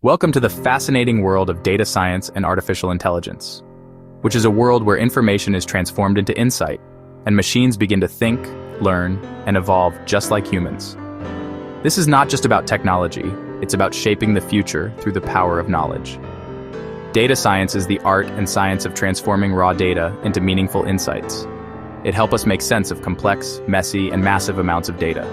Welcome to the fascinating world of data science and artificial intelligence, which is a world where information is transformed into insight, and machines begin to think, learn, and evolve just like humans. This is not just about technology, it's about shaping the future through the power of knowledge. Data science is the art and science of transforming raw data into meaningful insights. It helps us make sense of complex, messy, and massive amounts of data.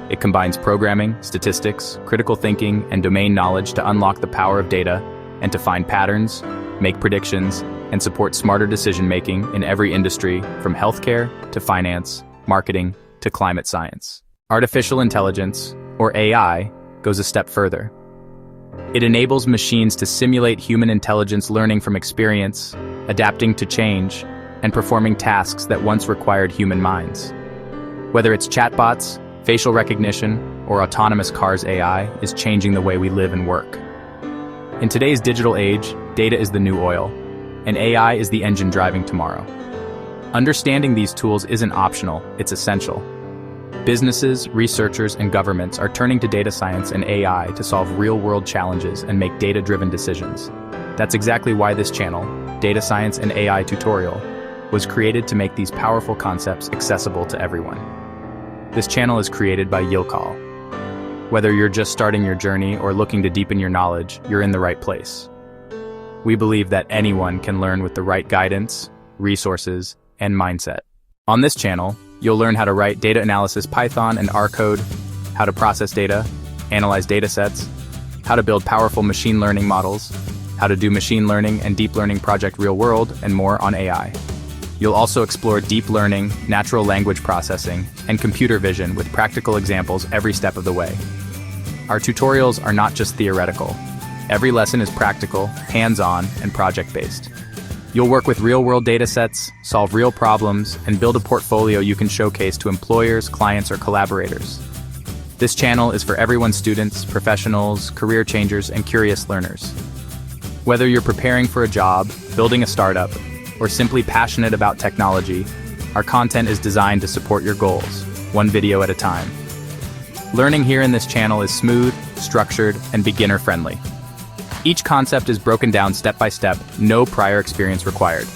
It combines programming, statistics, critical thinking, and domain knowledge to unlock the power of data and to find patterns, make predictions, and support smarter decision-making in every industry, from healthcare to finance, marketing to climate science. Artificial intelligence, or AI, goes a step further. It enables machines to simulate human intelligence, learning from experience, adapting to change, and performing tasks that once required human minds. Whether it's chatbots, facial recognition, or autonomous cars, AI is changing the way we live and work. In today's digital age, data is the new oil, and AI is the engine driving tomorrow. Understanding these tools isn't optional, it's essential. Businesses, researchers, and governments are turning to data science and AI to solve real-world challenges and make data-driven decisions. That's exactly why this channel, Data Science and AI Tutorial, was created to make these powerful concepts accessible to everyone. This channel is created by Yilkal. Whether you're just starting your journey or looking to deepen your knowledge, you're in the right place. We believe that anyone can learn with the right guidance, resources, and mindset. On this channel, you'll learn how to write data analysis Python and R code, how to process data, analyze data sets, how to build powerful machine learning models, how to do machine learning and deep learning project real world, and more on AI. You'll also explore deep learning, natural language processing, and computer vision with practical examples every step of the way. Our tutorials are not just theoretical. Every lesson is practical, hands-on, and project-based. You'll work with real-world data sets, solve real problems, and build a portfolio you can showcase to employers, clients, or collaborators. This channel is for everyone: students, professionals, career changers, and curious learners. Whether you're preparing for a job, building a startup, or simply passionate about technology, our content is designed to support your goals, one video at a time. Learning here in this channel is smooth, structured, and beginner-friendly. Each concept is broken down step by step, no prior experience required.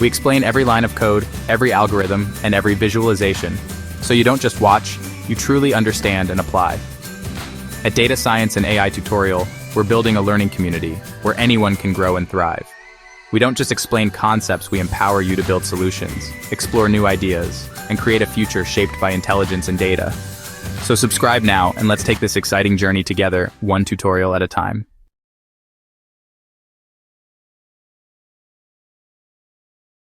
We explain every line of code, every algorithm, and every visualization, so you don't just watch, you truly understand and apply. At Data Science and AI Tutorial, we're building a learning community where anyone can grow and thrive. We don't just explain concepts, we empower you to build solutions, explore new ideas, and create a future shaped by intelligence and data. So subscribe now, and let's take this exciting journey together, one tutorial at a time.